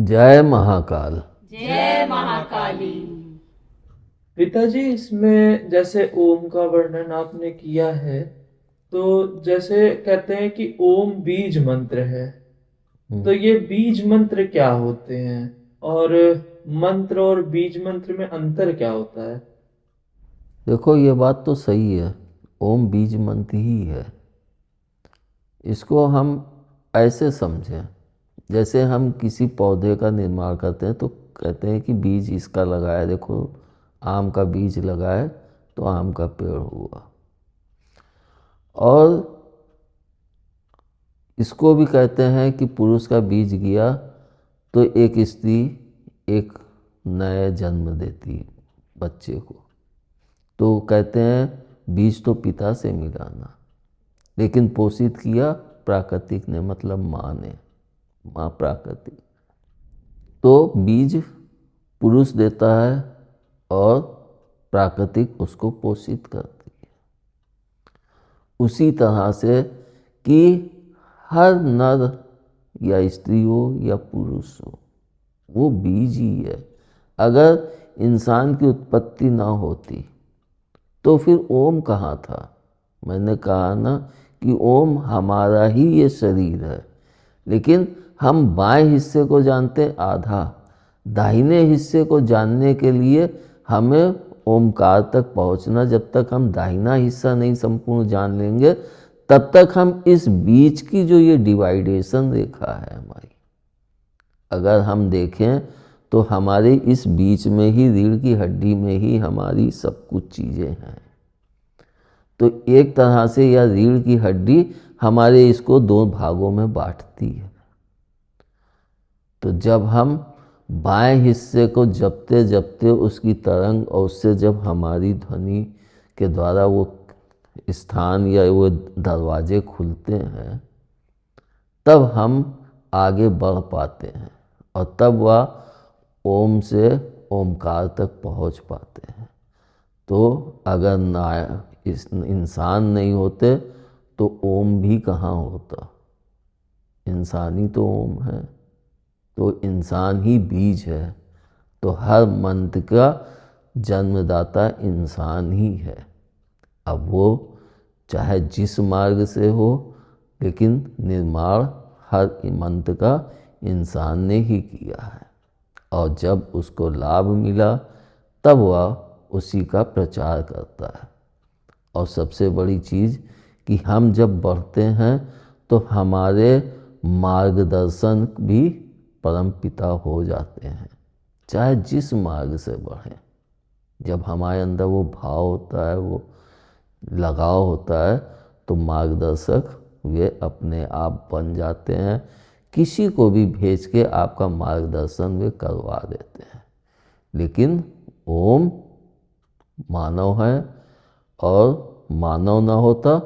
जय महाकाल। जय महाकाली। पिताजी, इसमें जैसे ओम का वर्णन आपने किया है, तो जैसे कहते हैं कि ओम बीज मंत्र है, तो ये बीज मंत्र क्या होते हैं? और मंत्र और बीज मंत्र में अंतर क्या होता है? देखो, ये बात तो सही है, ओम बीज मंत्र ही है। इसको हम ऐसे समझें, जैसे हम किसी पौधे का निर्माण करते हैं तो कहते हैं कि बीज इसका लगाया, देखो आम का बीज लगाए तो आम का पेड़ हुआ। और इसको भी कहते हैं कि पुरुष का बीज गिरा तो एक स्त्री एक नए जन्म देती बच्चे को। तो कहते हैं बीज तो पिता से मिला ना, लेकिन पोषित किया प्राकृतिक ने, मतलब माँ ने, माँ प्राकृतिक। तो बीज पुरुष देता है और प्राकृतिक उसको पोषित करती है। उसी तरह से कि हर नर या स्त्री हो या पुरुष हो, वो बीज ही है। अगर इंसान की उत्पत्ति ना होती तो फिर ओम कहाँ था? मैंने कहा ना कि ओम हमारा ही ये शरीर है, लेकिन हम बाएं हिस्से को जानते हैं आधा। दाहिने हिस्से को जानने के लिए हमें ओमकार तक पहुंचना, जब तक हम दाहिना हिस्सा नहीं संपूर्ण जान लेंगे तब तक हम इस बीच की जो ये डिवाइडेशन रेखा है हमारी, अगर हम देखें तो हमारे इस बीच में ही, रीढ़ की हड्डी में ही हमारी सब कुछ चीज़ें हैं। तो एक तरह से यह रीढ़ की हड्डी हमारे इसको दो भागों में बांटती है। तो जब हम बाएं हिस्से को जपते जपते उसकी तरंग, और उससे जब हमारी ध्वनि के द्वारा वो स्थान या वो दरवाजे खुलते हैं, तब हम आगे बढ़ पाते हैं और तब वह ओम से ओमकार तक पहुंच पाते हैं। तो अगर ना इस इंसान नहीं होते तो ओम भी कहाँ होता? इंसान ही तो ओम है, तो इंसान ही बीज है। तो हर मंत्र का जन्मदाता इंसान ही है। अब वो चाहे जिस मार्ग से हो, लेकिन निर्माण हर मंत्र का इंसान ने ही किया है। और जब उसको लाभ मिला तब वह उसी का प्रचार करता है। और सबसे बड़ी चीज़ कि हम जब बढ़ते हैं तो हमारे मार्गदर्शन भी परम पिता हो जाते हैं, चाहे जिस मार्ग से बढ़ें। जब हमारे अंदर वो भाव होता है, वो लगाव होता है, तो मार्गदर्शक वे अपने आप बन जाते हैं। किसी को भी भेज के आपका मार्गदर्शन वे करवा देते हैं। लेकिन ओम मानव है, और मानव ना होता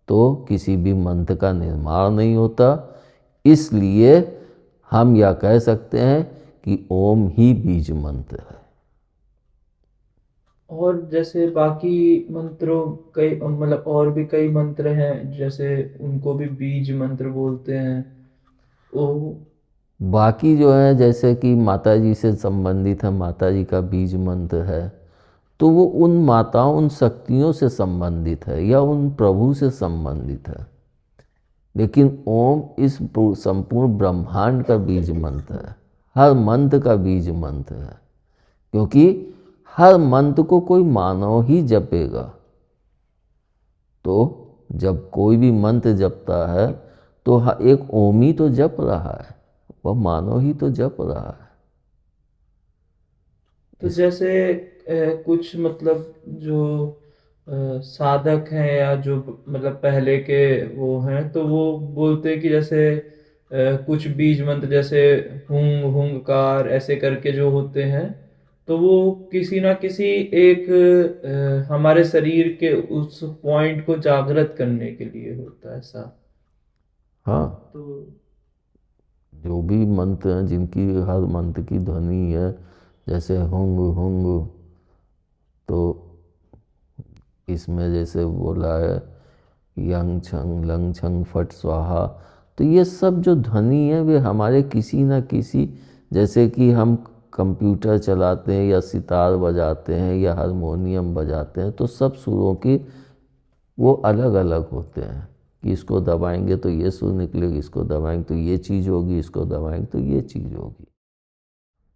तो किसी भी मंत्र का निर्माण नहीं होता। इसलिए हम यह कह सकते हैं कि ओम ही बीज मंत्र है। और जैसे बाकी मंत्रों, कई मतलब और भी कई मंत्र हैं, जैसे उनको भी बीज मंत्र बोलते हैं। ओ बाकी जो है, जैसे कि माता जी से संबंधित है, माता जी का बीज मंत्र है, तो वो उन माताओं, उन शक्तियों से संबंधित है या उन प्रभु से संबंधित है। लेकिन ओम इस संपूर्ण ब्रह्मांड का बीज मंत्र है, हर मंत्र का बीज मंत्र है। क्योंकि हर मंत्र को कोई मानव ही जपेगा। तो जब कोई भी मंत्र जपता है तो एक ओम ही तो जप रहा है, वह मानव ही तो जप रहा है। तो जैसे कुछ मतलब जो साधक हैं, या जो मतलब पहले के वो हैं, तो वो बोलते हैं कि जैसे कुछ बीज मंत्र जैसे हुंग हुंकार ऐसे करके जो होते हैं, तो वो किसी ना किसी एक हमारे शरीर के उस पॉइंट को जागृत करने के लिए होता है ऐसा। हाँ, तो जो भी मंत्र हैं, जिनकी हर मंत्र की ध्वनि है, जैसे हुंग हुंग, तो इसमें जैसे बोला है यंग छंग लंग छंग फट स्वाहा, तो ये सब जो ध्वनि है वे हमारे किसी न किसी जैसे कि हम कंप्यूटर चलाते हैं या सितार बजाते हैं या हारमोनियम बजाते हैं, तो सब सुरों की वो अलग अलग होते हैं कि इसको दबाएंगे तो ये सुर निकलेगी, इसको दबाएंगे तो ये चीज़ होगी, इसको दबाएंगे तो ये चीज़ होगी।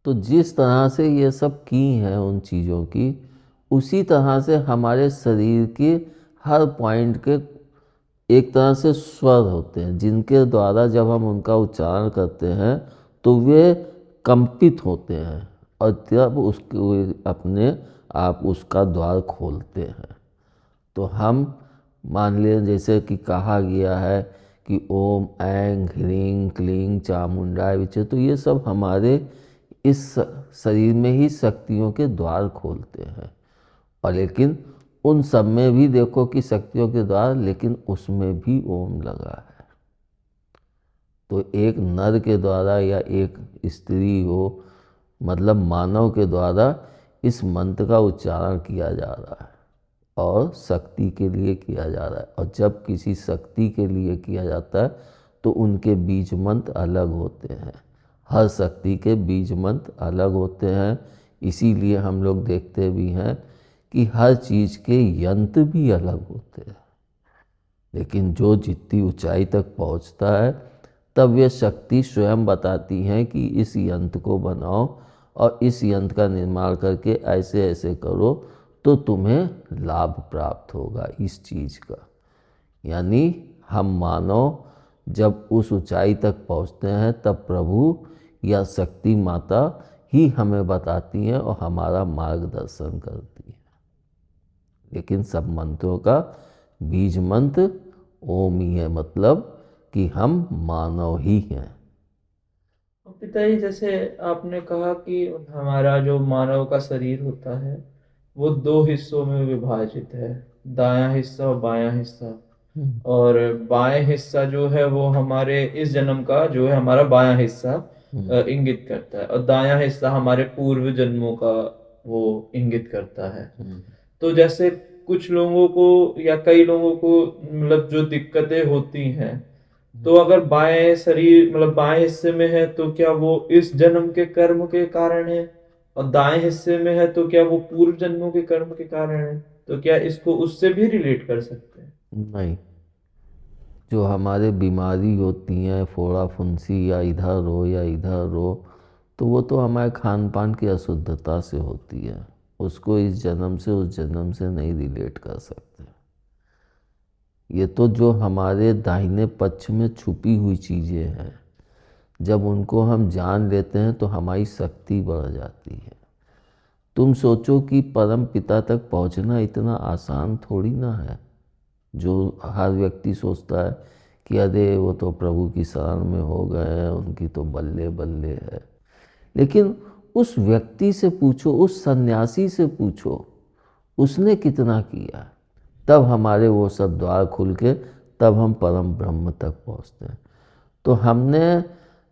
तो जिस तरह से ये सब की हैं उन चीज़ों की, उसी तरह से हमारे शरीर के हर पॉइंट के एक तरह से स्वर होते हैं, जिनके द्वारा जब हम उनका उच्चारण करते हैं तो वे कंपित होते हैं और तब उसको अपने आप उसका द्वार खोलते हैं। तो हम मान लें जैसे कि कहा गया है कि ओम ऐं ह्रीं क्लीं चामुंडाय विचे, तो ये सब हमारे इस शरीर में ही शक्तियों के द्वार खोलते हैं। और लेकिन उन सब में भी देखो कि शक्तियों के द्वार, लेकिन उसमें भी ओम लगा है। तो एक नर के द्वारा या एक स्त्री हो, मतलब मानव के द्वारा इस मंत्र का उच्चारण किया जा रहा है और शक्ति के लिए किया जा रहा है। और जब किसी शक्ति के लिए किया जाता है तो उनके बीज मंत्र अलग होते हैं, हर शक्ति के बीज मंत्र अलग होते हैं। इसीलिए हम लोग देखते भी हैं कि हर चीज़ के यंत्र भी अलग होते हैं। लेकिन जो जितनी ऊंचाई तक पहुंचता है तब यह शक्ति स्वयं बताती है कि इस यंत्र को बनाओ और इस यंत्र का निर्माण करके ऐसे ऐसे करो तो तुम्हें लाभ प्राप्त होगा इस चीज़ का। यानी हम मानव जब उस ऊंचाई तक पहुंचते हैं तब प्रभु या शक्ति माता ही हमें बताती हैं और हमारा मार्गदर्शन करती है। लेकिन सब मंत्रों का बीज मंत्र ओम ही है, मतलब कि हम मानव ही हैं। पिताजी, जैसे आपने कहा कि हमारा जो मानव का शरीर होता है वो दो हिस्सों में विभाजित है, दायां हिस्सा और बायां हिस्सा। और बाएं हिस्सा जो है वो हमारे इस जन्म का जो है हमारा बायां हिस्सा इंगित करता है, और दायां हिस्सा हमारे पूर्व जन्मों का वो इंगित करता है। तो जैसे कुछ लोगों को या कई लोगों को मतलब जो दिक्कतें होती हैं, तो अगर बाएं शरीर मतलब बाएं हिस्से में है तो क्या वो इस जन्म के कर्म के कारण है, और दाएं हिस्से में है तो क्या वो पूर्व जन्मों के कर्म के कारण है? तो क्या इसको उससे भी रिलेट कर सकते हैं? नहीं, जो हमारे बीमारी होती हैं फोड़ा फुंसी या इधर रो या इधर रो, तो वो तो हमारे खान पान की अशुद्धता से होती है। उसको इस जन्म से उस जन्म से नहीं रिलेट कर सकते। ये तो जो हमारे दाहिने पक्ष में छुपी हुई चीज़ें हैं, जब उनको हम जान लेते हैं तो हमारी शक्ति बढ़ जाती है। तुम सोचो कि परम पिता तक पहुंचना इतना आसान थोड़ी ना है। जो हर व्यक्ति सोचता है कि अरे वो तो प्रभु की शरण में हो गए हैं, उनकी तो बल्ले बल्ले है। लेकिन उस व्यक्ति से पूछो, उस सन्यासी से पूछो, उसने कितना किया, तब हमारे वो सब द्वार खुल के तब हम परम ब्रह्म तक पहुँचते हैं। तो हमने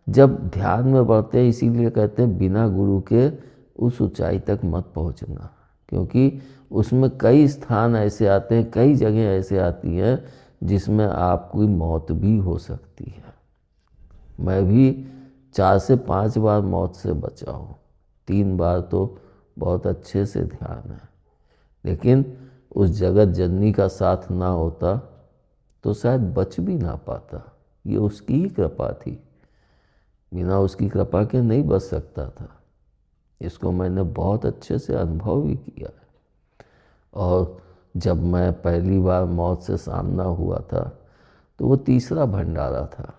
जब ध्यान में बढ़ते हैं, इसीलिए कहते हैं बिना गुरु के उस ऊंचाई तक मत पहुंचना, क्योंकि उसमें कई स्थान ऐसे आते हैं, कई जगह ऐसे आती हैं जिसमें आपकी मौत भी हो सकती है। मैं भी 4 से 5 बार मौत से बचा हूँ, 3 बार तो बहुत अच्छे से ध्यान है। लेकिन उस जगत जननी का साथ ना होता तो शायद बच भी ना पाता। ये उसकी ही कृपा थी, बिना उसकी कृपा के नहीं बच सकता था। इसको मैंने बहुत अच्छे से अनुभव भी किया है। और जब मैं पहली बार मौत से सामना हुआ था तो वो तीसरा भंडारा था।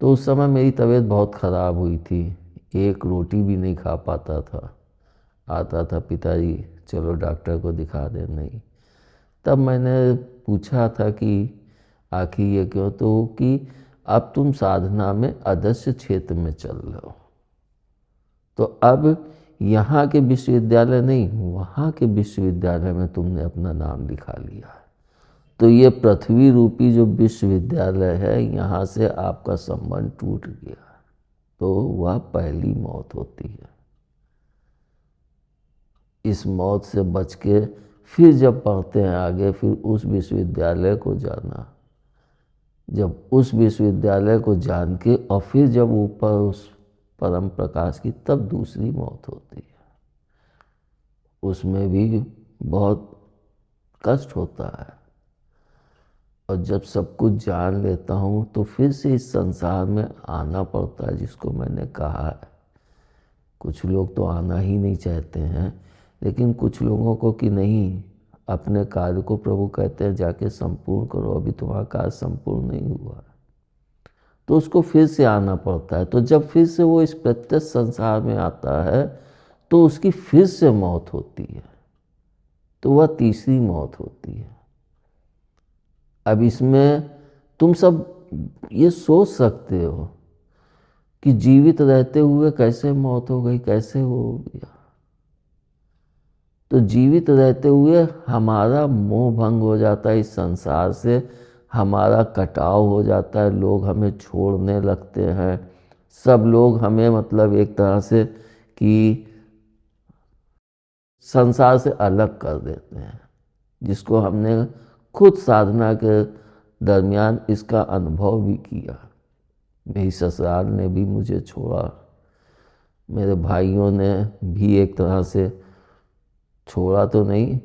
तो उस समय मेरी तबीयत बहुत ख़राब हुई थी, एक रोटी भी नहीं खा पाता था। आता था पिताजी चलो डॉक्टर को दिखा दे, नहीं। तब मैंने पूछा था कि आखिर ये क्यों, तो कि अब तुम साधना में अदृश्य क्षेत्र में चल रहे हो, तो अब यहाँ के विश्वविद्यालय नहीं, वहाँ के विश्वविद्यालय में तुमने अपना नाम लिखा लिया है। तो ये पृथ्वी रूपी जो विश्वविद्यालय है, यहाँ से आपका संबंध टूट गया। तो वह पहली मौत होती है। इस मौत से बच के फिर जब पढ़ते हैं आगे, फिर उस विश्वविद्यालय को जाना, जब उस विश्वविद्यालय को जान के और फिर जब ऊपर उस परम प्रकाश की, तब दूसरी मौत होती है। उसमें भी बहुत कष्ट होता है। और जब सब कुछ जान लेता हूँ तो फिर से इस संसार में आना पड़ता है, जिसको मैंने कहा है। कुछ लोग तो आना ही नहीं चाहते हैं, लेकिन कुछ लोगों को कि नहीं, अपने कार्य को प्रभु कहते हैं जाके संपूर्ण करो, अभी तुम्हारा कार्य संपूर्ण नहीं हुआ है, तो उसको फिर से आना पड़ता है। तो जब फिर से वो इस प्रत्यक्ष संसार में आता है तो उसकी फिर से मौत होती है, तो वह तीसरी मौत होती है। अब इसमें तुम सब ये सोच सकते हो कि जीवित रहते हुए कैसे मौत हो गई, कैसे हो गया। तो जीवित रहते हुए हमारा मोह भंग हो जाता है इस संसार से, हमारा कटाव हो जाता है, लोग हमें छोड़ने लगते हैं, सब लोग हमें मतलब एक तरह से कि संसार से अलग कर देते हैं, जिसको हमने खुद साधना के दरमियान इसका अनुभव भी किया। मेरी ससुराल ने भी मुझे छोड़ा, मेरे भाइयों ने भी एक तरह से छोड़ा, तो नहीं,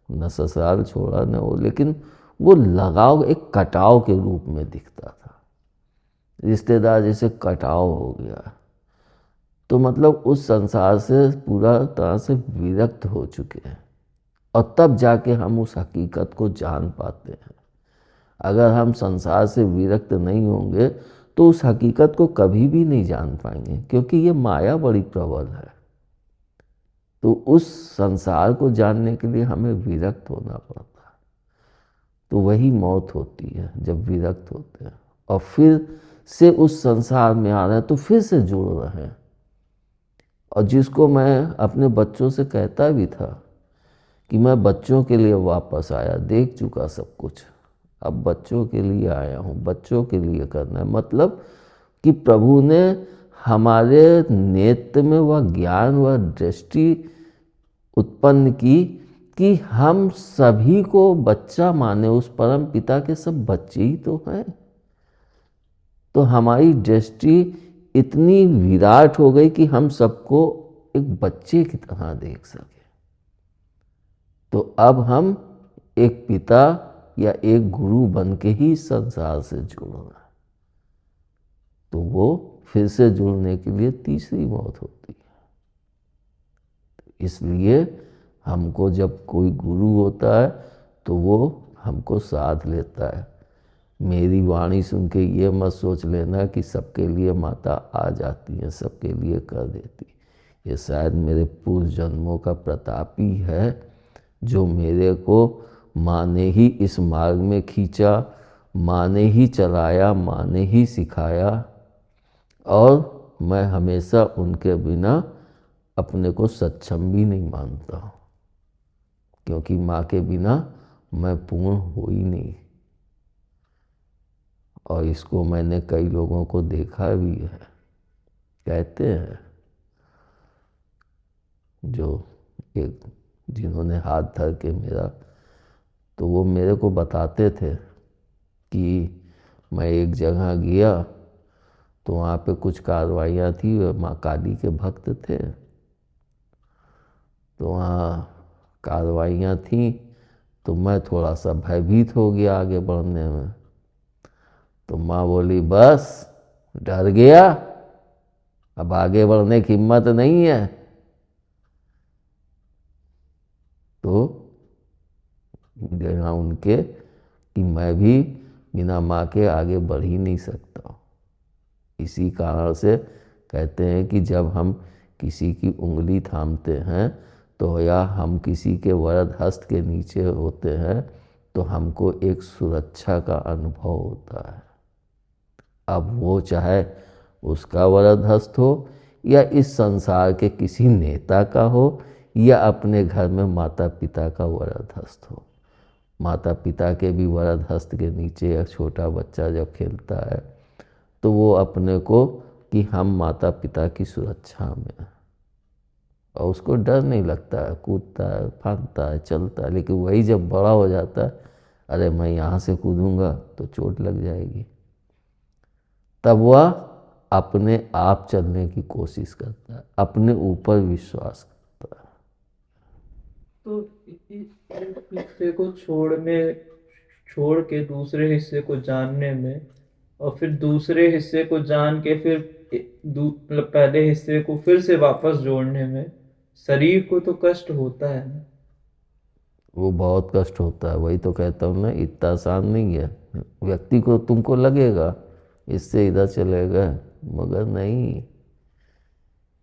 न ससुराल छोड़ा न वो, लेकिन वो लगाव एक कटाव के रूप में दिखता था, रिश्तेदार जैसे कटाव हो गया। तो मतलब उस संसार से पूरा तरह से विरक्त हो चुके हैं, और तब जाके हम उस हकीकत को जान पाते हैं। अगर हम संसार से विरक्त नहीं होंगे तो उस हकीकत को कभी भी नहीं जान पाएंगे, क्योंकि ये माया बड़ी प्रबल है। तो उस संसार को जानने के लिए हमें विरक्त होना पड़ता है। तो वही मौत होती है जब विरक्त होते हैं और फिर से उस संसार में आ रहे हैं, तो फिर से जुड़ रहे हैं। और जिसको मैं अपने बच्चों से कहता भी था कि मैं बच्चों के लिए वापस आया, देख चुका सब कुछ, अब बच्चों के लिए आया हूँ, बच्चों के लिए करना है। मतलब कि प्रभु ने हमारे नेत्र में वह ज्ञान, वह दृष्टि उत्पन्न की कि हम सभी को बच्चा माने, उस परम पिता के सब बच्चे ही तो हैं। तो हमारी दृष्टि इतनी विराट हो गई कि हम सबको एक बच्चे की तरह देख सके। तो अब हम एक पिता या एक गुरु बन के ही संसार से जुड़ना है। तो वो फिर से जुड़ने के लिए तीसरी मौत होती है। इसलिए हमको जब कोई गुरु होता है तो वो हमको साथ लेता है। मेरी वाणी सुन के ये मत सोच लेना कि सबके लिए माता आ जाती है, सबके लिए कर देती। ये शायद मेरे पूर्व जन्मों का प्रताप ही है, जो मेरे को माँ ने ही इस मार्ग में खींचा, माँ ने ही चलाया, माँ ने ही सिखाया। और मैं हमेशा उनके बिना अपने को सक्षम भी नहीं मानता हूँ, क्योंकि माँ के बिना मैं पूर्ण हो ही नहीं। और इसको मैंने कई लोगों को देखा भी है। कहते हैं जो एक जिन्होंने हाथ धर के मेरा, तो वो मेरे को बताते थे कि मैं एक जगह गया तो वहाँ पे कुछ कार्रवाइयाँ थी, वे माँ काली के भक्त थे। तो वहाँ कार्रवाइयाँ थी तो मैं थोड़ा सा भयभीत हो गया आगे बढ़ने में। तो माँ बोली, बस डर गया, अब आगे बढ़ने की हिम्मत नहीं है। तो देखा उनके कि मैं भी बिना माँ के आगे बढ़ ही नहीं सकता। इसी कारण से कहते हैं कि जब हम किसी की उंगली थामते हैं तो या हम किसी के वरद हस्त के नीचे होते हैं तो हमको एक सुरक्षा का अनुभव होता है। अब वो चाहे उसका वरद हस्त हो या इस संसार के किसी नेता का हो या अपने घर में माता पिता का वरद हस्त हो। माता पिता के भी वरद हस्त के नीचे एक छोटा बच्चा जब खेलता है तो वो अपने को कि हम माता पिता की सुरक्षा में हैं, और उसको डर नहीं लगता है, कूदता है, भागता है, चलता है। लेकिन वही जब बड़ा हो जाता है, अरे मैं यहाँ से कूदूंगा तो चोट लग जाएगी, तब वह अपने आप चलने की कोशिश करता है, अपने ऊपर विश्वास करता है। तो एक हिस्से को छोड़ के दूसरे हिस्से को जानने में, और फिर दूसरे हिस्से को जान के फिर मतलब पहले हिस्से को फिर से वापस जोड़ने में शरीर को तो कष्ट होता है ना। वो बहुत कष्ट होता है, वही तो कहता हूँ ना, इतना आसान नहीं है। व्यक्ति को तुमको लगेगा इससे इधर चलेगा, मगर नहीं।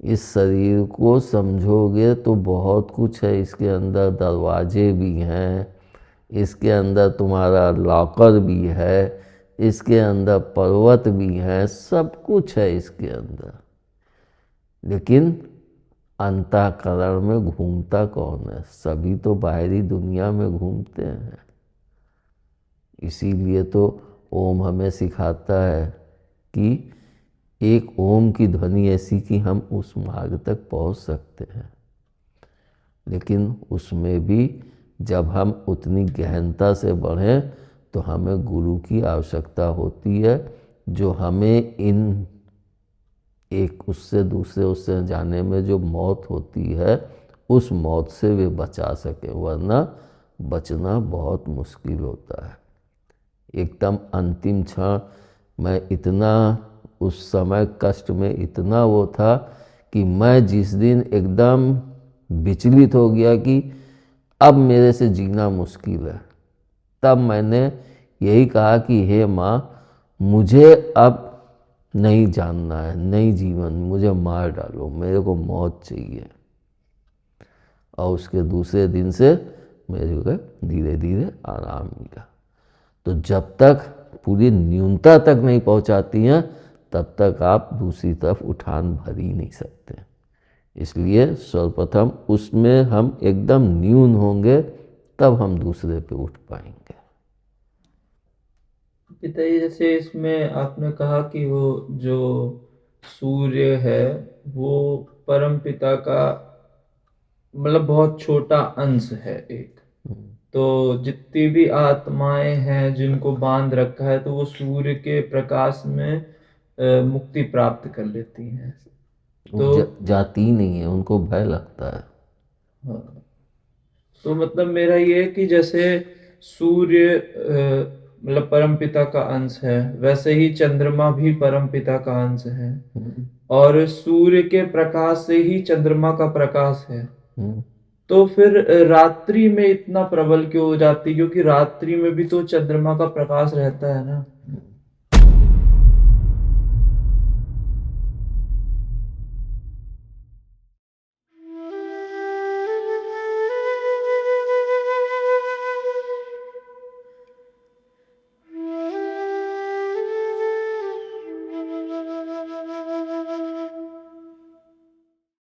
इस शरीर को समझोगे तो बहुत कुछ है इसके अंदर, दरवाजे भी हैं इसके अंदर, तुम्हारा लॉकर भी है इसके अंदर, पर्वत भी हैं, सब कुछ है इसके अंदर। लेकिन अंतःकरण में घूमता कौन है? सभी तो बाहरी दुनिया में घूमते हैं। इसीलिए तो ओम हमें सिखाता है कि एक ओम की ध्वनि ऐसी कि हम उस मार्ग तक पहुंच सकते हैं। लेकिन उसमें भी जब हम उतनी गहनता से बढ़ें तो हमें गुरु की आवश्यकता होती है, जो हमें इन एक उससे दूसरे उससे जाने में जो मौत होती है उस मौत से वे बचा सके, वरना बचना बहुत मुश्किल होता है। एकदम अंतिम क्षण मैं इतना उस समय कष्ट में इतना वो था कि मैं जिस दिन एकदम विचलित हो गया कि अब मेरे से जीना मुश्किल है, तब मैंने यही कहा कि हे माँ, मुझे अब नहीं जानना है, नहीं जीवन, मुझे मार डालो, मेरे को मौत चाहिए। और उसके दूसरे दिन से मेरे को धीरे धीरे आराम मिला। तो जब तक पूरी न्यूनता तक नहीं पहुंचाती हैं तब तक आप दूसरी तरफ उठान भर ही नहीं सकते। इसलिए सर्वप्रथम उसमें हम एकदम न्यून होंगे, तब हम दूसरे पे उठ पाएंगे। पिताजी, जैसे इसमें आपने कहा कि वो जो सूर्य है वो परम पिता का मतलब बहुत छोटा अंश है एक। तो जितनी भी आत्माएं हैं जिनको बांध रखा है, तो वो सूर्य के प्रकाश में मुक्ति प्राप्त कर लेती हैं। वो तो जाती ही नहीं है, उनको भय लगता है। हाँ, तो मतलब मेरा ये है कि जैसे सूर्य मतलब परमपिता का अंश है, वैसे ही चंद्रमा भी परमपिता का अंश है। और सूर्य के प्रकाश से ही चंद्रमा का प्रकाश है। तो फिर रात्रि में इतना प्रबल क्यों हो जाती? क्योंकि रात्रि में भी तो चंद्रमा का प्रकाश रहता है ना।